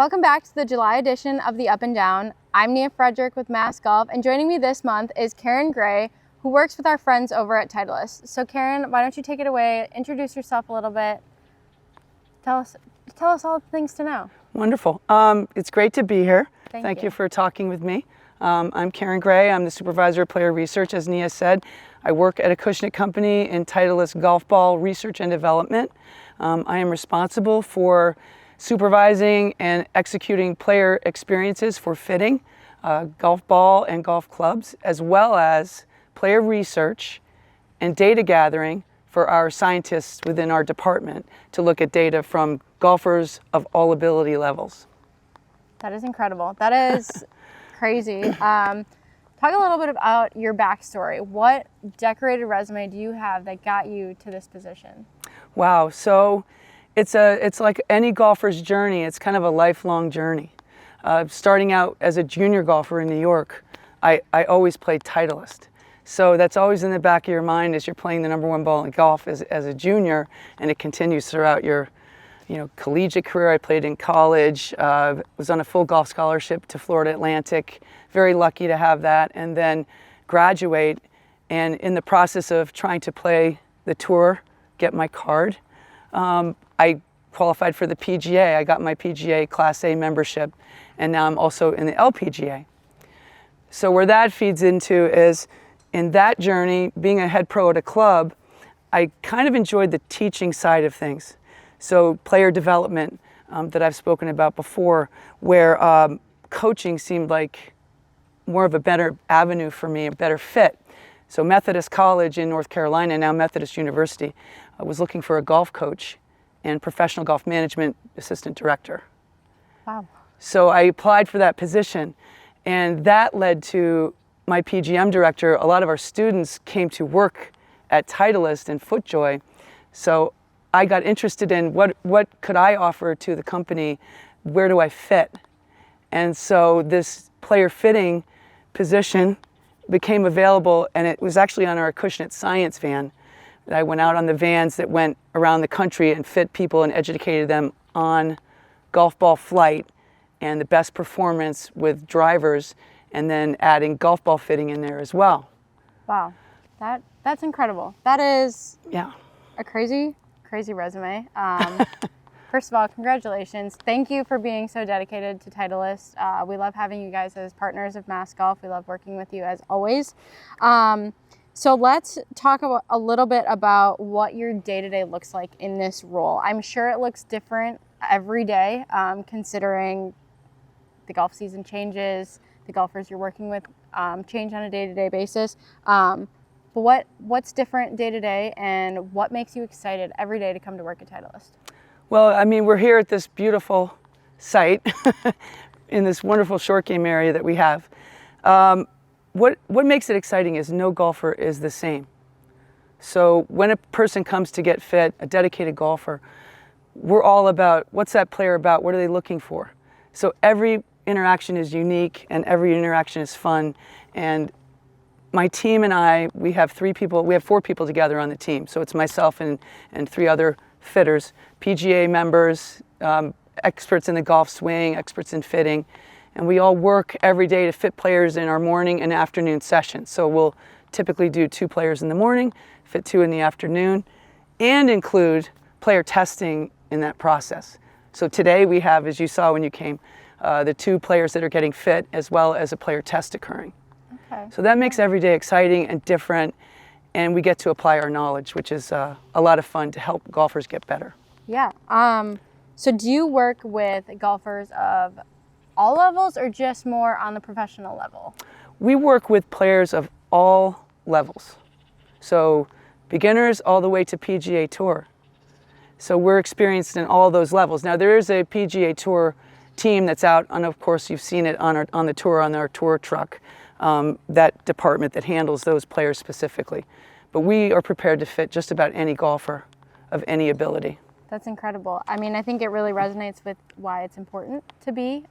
Welcome back to the July edition of the Up and Down. I'm Nia Frederick with Mass Golf, and joining me this month is Karen Gray, who works with our friends over at Titleist. So Karen, why don't you take it away, introduce yourself a little bit, tell us all the things to know. Wonderful. It's great to be here. Thank you for talking with me. I'm Karen Gray. I'm the supervisor of player research, as Nia said. I work at a Acushnet company in Titleist golf ball research and development. I am responsible for supervising and executing player experiences for fitting golf ball and golf clubs, as well as player research and data gathering for our scientists within our department to look at data from golfers of all ability levels. That is incredible. That is crazy. Talk a little bit about your backstory. What decorated resume do you have that got you to this position? Wow, so it's like any golfer's journey. It's kind of a lifelong journey. Starting out as a junior golfer in New York, I always played Titleist. So that's always in the back of your mind as you're playing the #1 ball in golf as a junior, and it continues throughout your collegiate career. I played in college, was on a full golf scholarship to Florida Atlantic, very lucky to have that, and then graduate. And in the process of trying to play the tour, get my card, I qualified for the PGA. I got my PGA Class A membership, and now I'm also in the LPGA. So where that feeds into is, in that journey, being a head pro at a club, I kind of enjoyed the teaching side of things. So player development that I've spoken about before, where coaching seemed like more of a better avenue for me, a better fit. So Methodist College in North Carolina, now Methodist University, was looking for a golf coach and professional golf management assistant director. Wow. So I applied for that position, and that led to my PGM director. A lot of our students came to work at Titleist and FootJoy, so I got interested in what could I offer to the company, where do I fit? And so this player fitting position became available, and it was actually on our Acushnet science van. I went out on the vans that went around the country and fit people and educated them on golf ball flight and the best performance with drivers, and then adding golf ball fitting in there as well. Wow, that's incredible. That is a crazy resume. First of all, congratulations. Thank you for being so dedicated to Titleist. We love having you guys as partners of Mass Golf. We love working with you as always. So let's talk a little bit about what your day-to-day looks like in this role. I'm sure it looks different every day, considering the golf season changes, the golfers you're working with change on a day-to-day basis. But what's different day-to-day, and what makes you excited every day to come to work at Titleist? Well, I mean, we're here at this beautiful site in this wonderful short game area that we have. What makes it exciting is no golfer is the same. So when a person comes to get fit, a dedicated golfer, we're all about, what's that player about? What are they looking for? So every interaction is unique, and every interaction is fun. And my team and I, we have 4 people together on the team. So it's myself and 3 other fitters, PGA members, experts in the golf swing, experts in fitting. And we all work every day to fit players in our morning and afternoon sessions. So we'll typically do 2 players in the morning, fit 2 in the afternoon, and include player testing in that process. So today we have, as you saw when you came, the 2 players that are getting fit, as well as a player test occurring. Okay. So that makes every day exciting and different, and we get to apply our knowledge, which is a lot of fun to help golfers get better. Yeah. So do you work with golfers of all levels, or just more on the professional level? We work with players of all levels. So beginners all the way to PGA Tour. So we're experienced in all those levels. Now there is a PGA Tour team that's out, and of course you've seen it on the tour, on our tour truck, that department that handles those players specifically. But we are prepared to fit just about any golfer of any ability. That's incredible. I mean, I think it really resonates with why it's important to be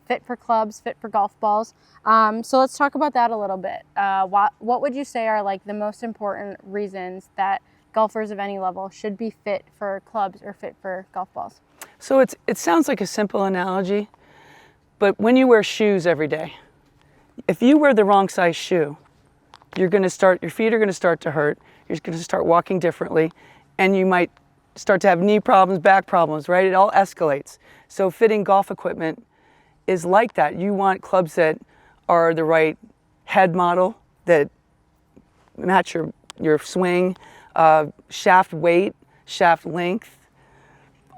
fit for clubs, fit for golf balls. So let's talk about that a little bit. What would you say are like the most important reasons that golfers of any level should be fit for clubs or fit for golf balls? So it sounds like a simple analogy, but when you wear shoes every day, if you wear the wrong size shoe, your feet are going to start to hurt, you're going to start walking differently, and you might start to have knee problems, back problems, right? It all escalates. So fitting golf equipment is like that. You want clubs that are the right head model, that match your swing, shaft weight, shaft length,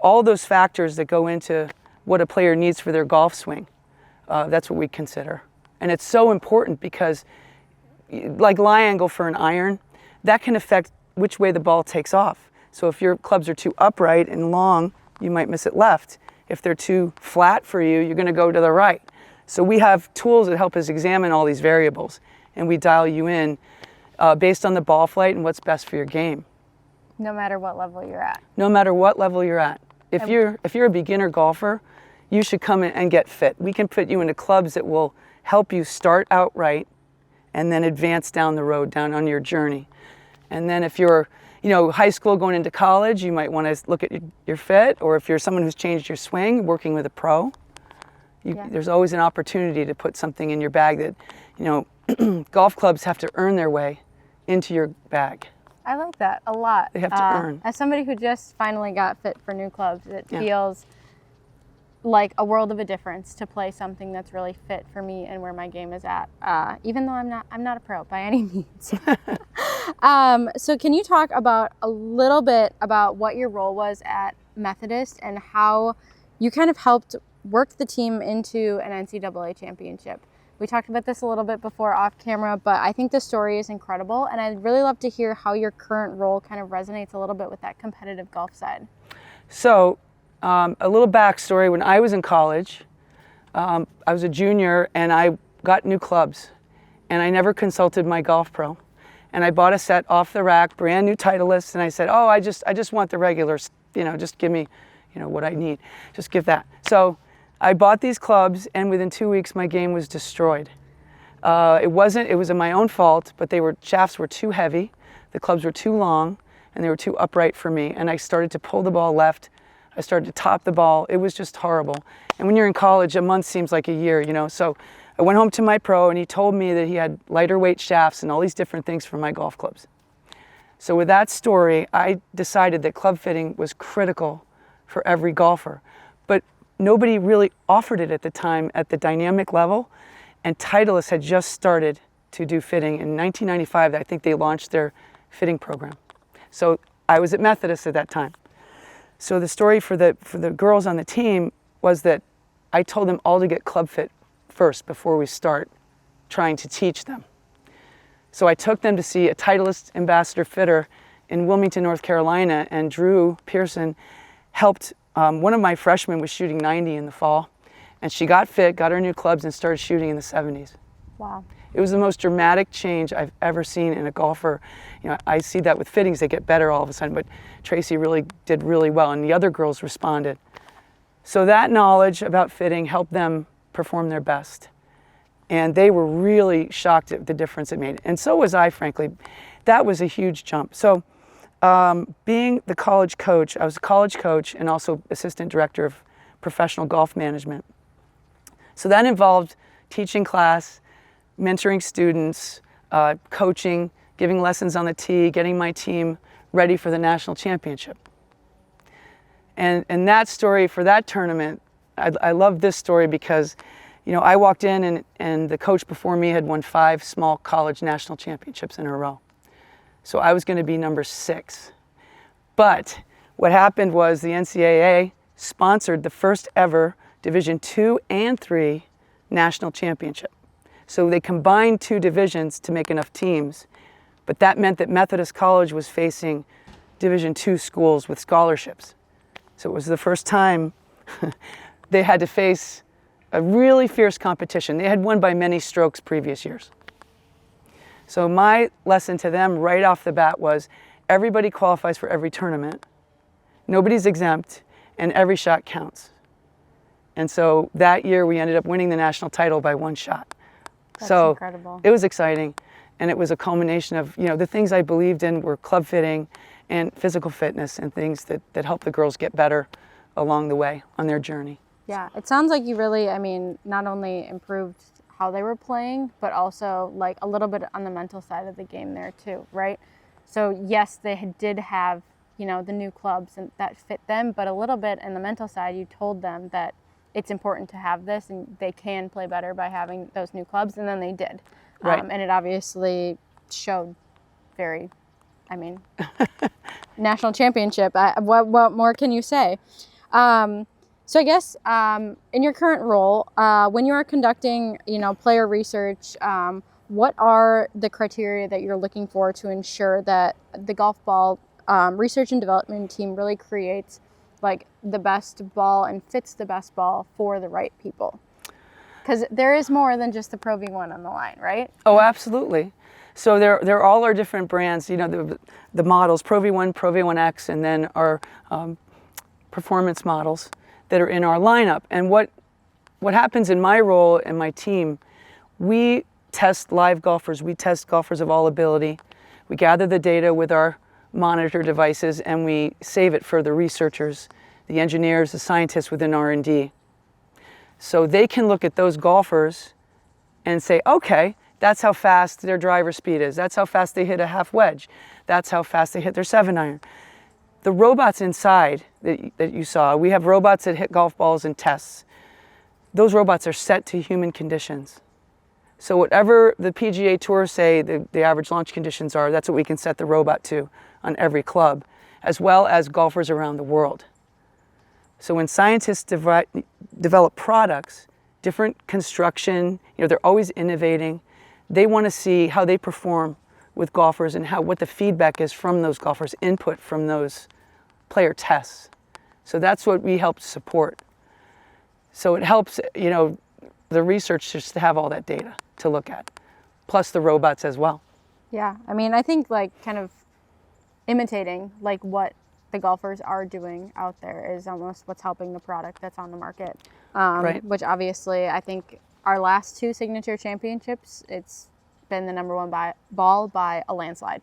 all those factors that go into what a player needs for their golf swing. That's what we consider. And it's so important because, like lie angle for an iron, that can affect which way the ball takes off. So if your clubs are too upright and long, you might miss it left. If they're too flat for you, you're going to go to the right. So we have tools that help us examine all these variables, and we dial you in based on the ball flight and what's best for your game. No matter what level you're at. No matter what level you're at. If you're a beginner golfer, you should come in and get fit. We can put you into clubs that will help you start out right and then advance down the road, down on your journey. And then if you're, high school going into college, you might want to look at your fit, or if you're someone who's changed your swing, working with a pro, there's always an opportunity to put something in your bag that, golf clubs have to earn their way into your bag. I like that a lot. They have to earn. As somebody who just finally got fit for new clubs, it feels like a world of a difference to play something that's really fit for me and where my game is at. Even though I'm not a pro by any means. So can you talk about a little bit about what your role was at Methodist and how you kind of helped work the team into an NCAA championship? We talked about this a little bit before off camera, but I think the story is incredible, and I'd really love to hear how your current role kind of resonates a little bit with that competitive golf side. So, a little backstory. When I was in college, I was a junior, and I got new clubs, and I never consulted my golf pro. And I bought a set off the rack, brand new Titleist, and I said, oh, I just want the regulars, just give me, what I need. Just give that. So I bought these clubs, and within 2 weeks, my game was destroyed. It was my own fault, but shafts were too heavy, the clubs were too long, and they were too upright for me. And I started to pull the ball left. I started to top the ball. It was just horrible. And when you're in college, a month seems like a year, So I went home to my pro, and he told me that he had lighter weight shafts and all these different things for my golf clubs. So with that story, I decided that club fitting was critical for every golfer. But nobody really offered it at the time at the dynamic level, and Titleist had just started to do fitting. In 1995, I think they launched their fitting program. So I was at Methodist at that time. So the story for the girls on the team was that I told them all to get club fit first before we start trying to teach them. So I took them to see a Titleist ambassador fitter in Wilmington, North Carolina, and Drew Pearson helped. One of my freshmen was shooting 90 in the fall, and she got fit, got her new clubs, and started shooting in the 70s. Wow. It was the most dramatic change I've ever seen in a golfer. I see that with fittings, they get better all of a sudden, but Tracy really did really well, and the other girls responded. So that knowledge about fitting helped them perform their best. And they were really shocked at the difference it made. And so was I, frankly. That was a huge jump. So being the college coach, I was a college coach and also assistant director of professional golf management. So that involved teaching class, mentoring students, coaching, giving lessons on the tee, getting my team ready for the national championship. And that story for that tournament, I love this story because, I walked in and the coach before me had won 5 small college national championships in a row. So I was going to be number 6. But what happened was the NCAA sponsored the first ever Division II and III national championship. So they combined 2 divisions to make enough teams. But that meant that Methodist College was facing Division II schools with scholarships. So it was the first time they had to face a really fierce competition. They had won by many strokes previous years. So my lesson to them right off the bat was everybody qualifies for every tournament, nobody's exempt, and every shot counts. And so that year we ended up winning the national title by 1 shot. That's so incredible. It was exciting, and it was a culmination of, the things I believed in were club fitting and physical fitness and things that help the girls get better along the way on their journey. Yeah, it sounds like you really, I mean, not only improved how they were playing, but also like a little bit on the mental side of the game there too, right? So yes, they did have, you know, the new clubs and that fit them, but a little bit in the mental side, you told them that it's important to have this and they can play better by having those new clubs, and then they did. Right. And it obviously showed very, I mean, national championship. What more can you say? So I guess in your current role, when you are conducting, you know, player research, what are the criteria that you're looking for to ensure that the golf ball research and development team really creates like the best ball and fits the best ball for the right people? Because there is more than just the Pro V1 on the line, right? Oh, absolutely. So they're all our different brands, you know, the models, Pro V1, Pro V1X, and then our performance models that are in our lineup. And what happens in my role and my team, we test live golfers. We test golfers of all ability. We gather the data with our monitor devices and we save it for the researchers, the engineers, the scientists within R&D. So they can look at those golfers and say, okay, that's how fast their driver speed is. That's how fast they hit a half wedge. That's how fast they hit their 7-iron. The robots inside that you saw, we have robots that hit golf balls and tests. Those robots are set to human conditions. So whatever the PGA Tour say the average launch conditions are, that's what we can set the robot to on every club, as well as golfers around the world. So when scientists develop products, different construction, you know, they're always innovating. They want to see how they perform with golfers and what the feedback is from those golfers, input from those player tests. So that's what we help support. So it helps, you know, the researchers to have all that data to look at, plus the robots as well. Yeah, I mean, I think like kind of imitating like what the golfers are doing out there is almost what's helping the product that's on the market. Right. Which obviously I think our last two signature championships, it's been the #1 ball by a landslide.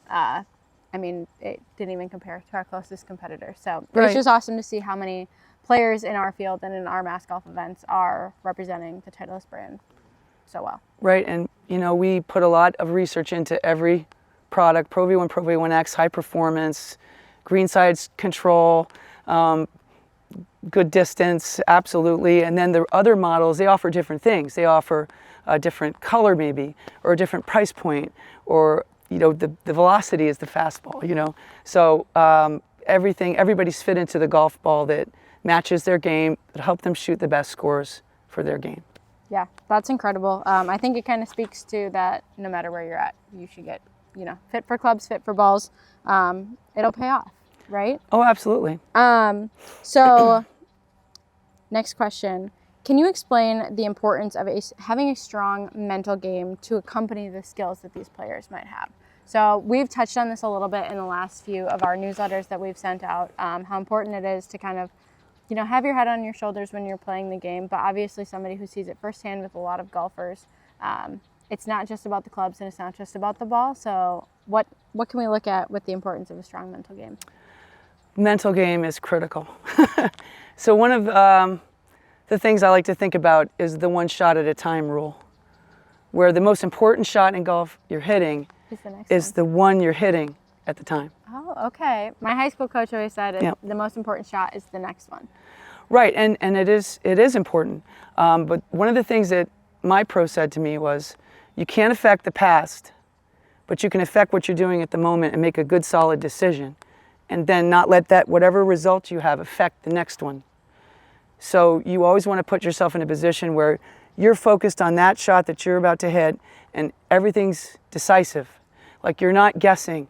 I mean, it didn't even compare to our closest competitor. So Right. It's just awesome to see how many players in our field and in our mass golf events are representing the Titleist brand so well. Right, and you know, we put a lot of research into every product, Pro V1, Pro V1X, high performance, green sides control, good distance, absolutely. And then the other models, they offer different things. They offer a different color maybe, or a different price point, or you know, the velocity is the fastball, you know. So everybody's fit into the golf ball that matches their game, that help them shoot the best scores for their game. Yeah, that's incredible. I think it kind of speaks to that no matter where you're at, you should get, you know, fit for clubs, fit for balls. It'll pay off, right? Oh, absolutely. So next question. Can you explain the importance of having a strong mental game to accompany the skills that these players might have? So we've touched on this a little bit in the last few of our newsletters that we've sent out, how important it is to kind of, you know, have your head on your shoulders when you're playing the game, but obviously somebody who sees it firsthand with a lot of golfers, it's not just about the clubs and it's not just about the ball. So what can we look at with the importance of a strong mental game? Mental game is critical. So one of the things I like to think about is the one shot at a time rule, where the most important shot in golf you're hitting is the one you're hitting at the time. Oh, okay. My high school coach always said Yep. the most important shot is the next one. Right, and it is important. But one of the things that my pro said to me was, you can't affect the past, but you can affect what you're doing at the moment and make a good solid decision, and then not let that, whatever result you have, affect the next one. So you always want to put yourself in a position where you're focused on that shot that you're about to hit and everything's decisive. Like you're not guessing,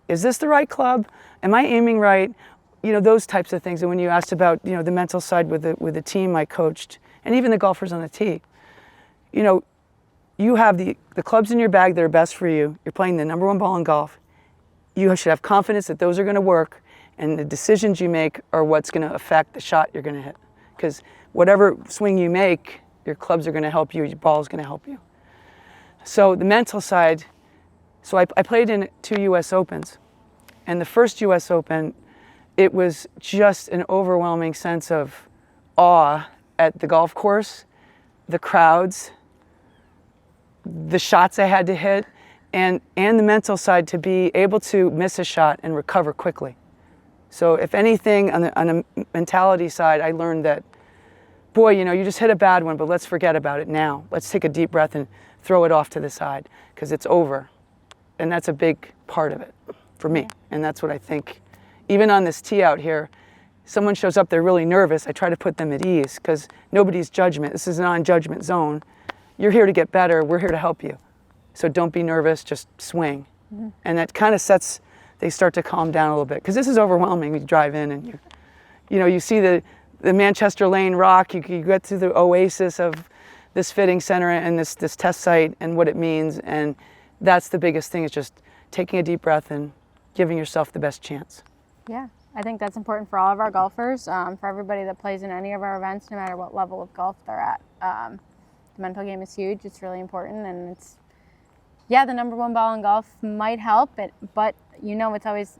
is this the right club? Am I aiming right? You know, those types of things. And when you asked about, you know, the mental side with the team I coached, and even the golfers on the tee, you know, you have the clubs in your bag that are best for you. You're playing the #1 ball in golf. You should have confidence that those are going to work, and the decisions you make are what's going to affect the shot you're going to hit. Because whatever swing you make, your clubs are going to help you, your ball is going to help you. So the mental side, so I played in 2 U.S. Opens. And the first U.S. Open, it was just an overwhelming sense of awe at the golf course, the crowds, the shots I had to hit, and the mental side to be able to miss a shot and recover quickly. So if anything, on a mentality side, I learned that, boy, you know, you just hit a bad one, but let's forget about it now. Let's take a deep breath and throw it off to the side, because it's over. And that's a big part of it for me. And that's what I think, even on this tee out here, someone shows up, they're really nervous, I try to put them at ease, because nobody's judgment. This is a non-judgment zone. You're here to get better, we're here to help you. So don't be nervous, just swing. And that kind of sets, they start to calm down a little bit, because this is overwhelming. You drive in and you see the Manchester Lane rock, you get to the oasis of this fitting center and this test site and what it means, and that's the biggest thing, is just taking a deep breath and giving yourself the best chance. Yeah, I think that's important for all of our golfers, for everybody that plays in any of our events, no matter what level of golf they're at. The mental game is huge, it's really important, and it's, yeah, the number one ball in golf might help, but you know it's always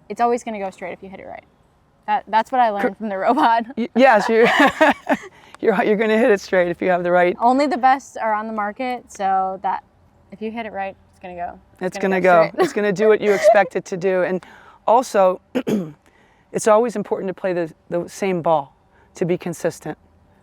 going to go straight if you hit it right. That's what I learned from the robot. Yes, you're going to hit it straight if you have the right. Only the best are on the market, so that if you hit it right, it's going to go. It's going to go. It's going to do what you expect it to do. And also, it's always important to play the same ball, to be consistent,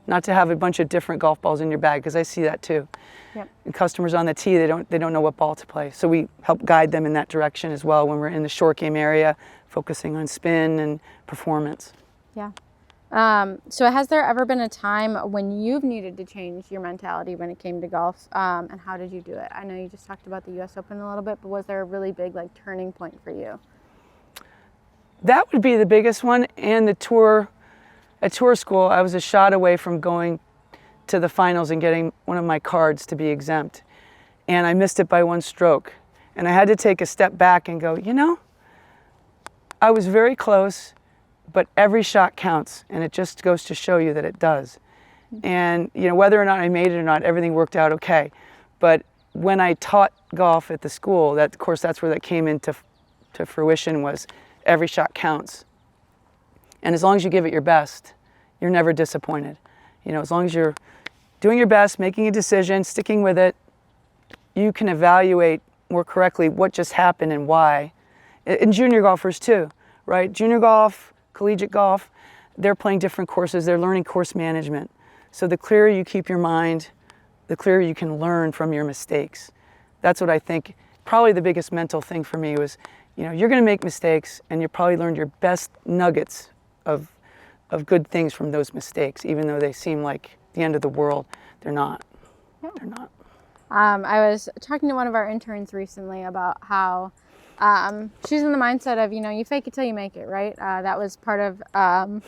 not to have a bunch of different golf balls in your bag, because I see that too. Yep. And customers on the tee, they don't know what ball to play. So we help guide them in that direction as well when we're in the short game area, focusing on spin and performance. Yeah. So has there ever been a time when you've needed to change your mentality when it came to golf, and how did you do it? I know you just talked about the US Open a little bit, but was there a really big turning point for you? That would be the biggest one. And the tour, at tour school, I was a shot away from going to the finals and getting one of my cards to be exempt. And I missed it by one stroke. And I had to take a step back and go, you know, I was very close, but every shot counts. And it just goes to show you that it does. And, you know, whether or not I made it or not, everything worked out okay. But when I taught golf at the school, that, of course, that's where that came into fruition, was every shot counts. And as long as you give it your best, you're never disappointed. You know, as long as you're doing your best, making a decision, sticking with it, you can evaluate more correctly what just happened and why. And junior golfers too, right? Junior golf, collegiate golf, they're playing different courses, they're learning course management. So the clearer you keep your mind, the clearer you can learn from your mistakes. That's what I think, probably the biggest mental thing for me was, you know, you're gonna make mistakes and you probably learned your best nuggets of good things from those mistakes, even though they seem like the end of the world. They're not. Yeah. They're not. I was talking to one of our interns recently about how she's in the mindset of, you know, you fake it till you make it, right? That was part of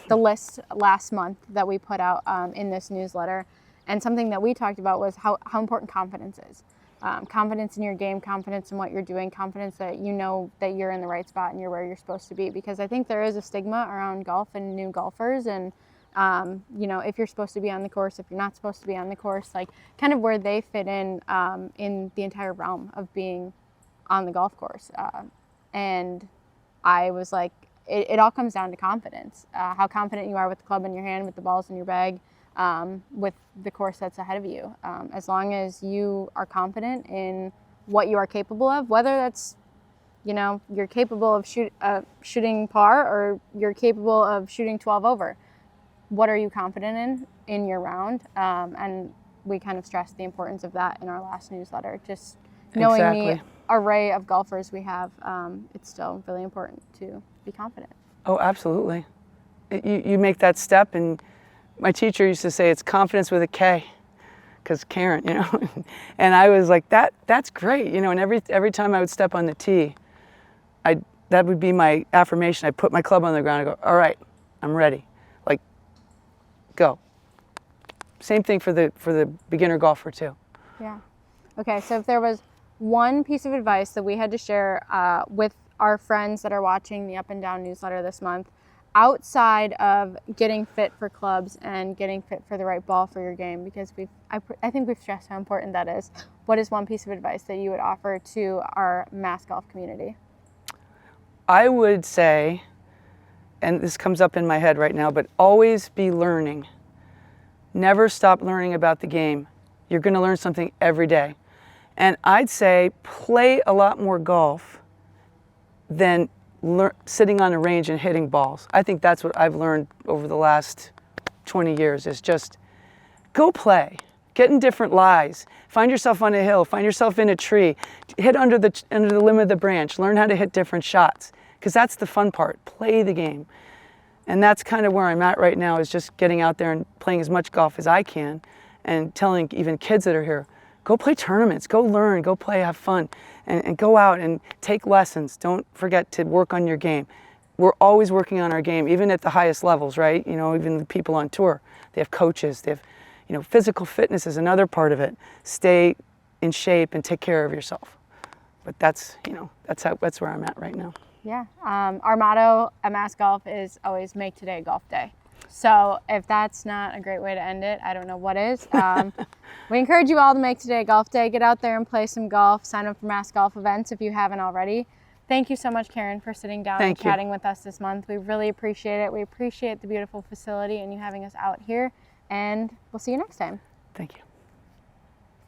the list last month that we put out in this newsletter. And something that we talked about was how important confidence is. Confidence in your game, confidence in what you're doing, confidence that you know that you're in the right spot and you're where you're supposed to be. Because I think there is a stigma around golf and new golfers, and you know, if you're supposed to be on the course, if you're not supposed to be on the course, like kind of where they fit in the entire realm of being on the golf course. And I was like, it all comes down to confidence. How confident you are with the club in your hand, with the balls in your bag, with the course that's ahead of you. As long as you are confident in what you are capable of, whether that's, you know, you're capable of shooting par or you're capable of shooting 12 over. What are you confident in your round? And we kind of stressed the importance of that in our last newsletter. Just knowing the array of golfers we have, it's still really important to be confident. Oh, absolutely. You make that step, and my teacher used to say it's confidence with a K, because Karen, you know. And I was like, that's great, you know. And every time I would step on the tee, that would be my affirmation. I'd put my club on the ground and go, all right, I'm ready. Like, go. Same thing for the beginner golfer too. Yeah. Okay, so if there was one piece of advice that we had to share with our friends that are watching the Up and Down newsletter this month, outside of getting fit for clubs and getting fit for the right ball for your game, because I think we've stressed how important that is. What is one piece of advice that you would offer to our mass golf community? I would say and this comes up in my head right now, but always be learning. Never stop learning about the game. You're going to learn something every day. And I'd say play a lot more golf than sitting on a range and hitting balls. I think that's what I've learned over the last 20 years is just go play. Get in different lies. Find yourself on a hill. Find yourself in a tree. Hit under the limb of the branch. Learn how to hit different shots because that's the fun part. Play the game. And that's kind of where I'm at right now is just getting out there and playing as much golf as I can and telling even kids that are here, go play tournaments, go learn, go play, have fun, and go out and take lessons. Don't forget to work on your game. We're always working on our game, even at the highest levels, right? You know, even the people on tour, they have coaches, they have, you know, physical fitness is another part of it. Stay in shape and take care of yourself. But that's, you know, that's where I'm at right now. Yeah. Our motto at Mass Golf is always make today a golf day. So if that's not a great way to end it, I don't know what is. We encourage you all to make today a golf day. Get out there and play some golf. Sign up for Mass Golf events if you haven't already. Thank you so much, Karen, for sitting down and chatting with us this month. We really appreciate it. We appreciate the beautiful facility and you having us out here. And we'll see you next time. Thank you.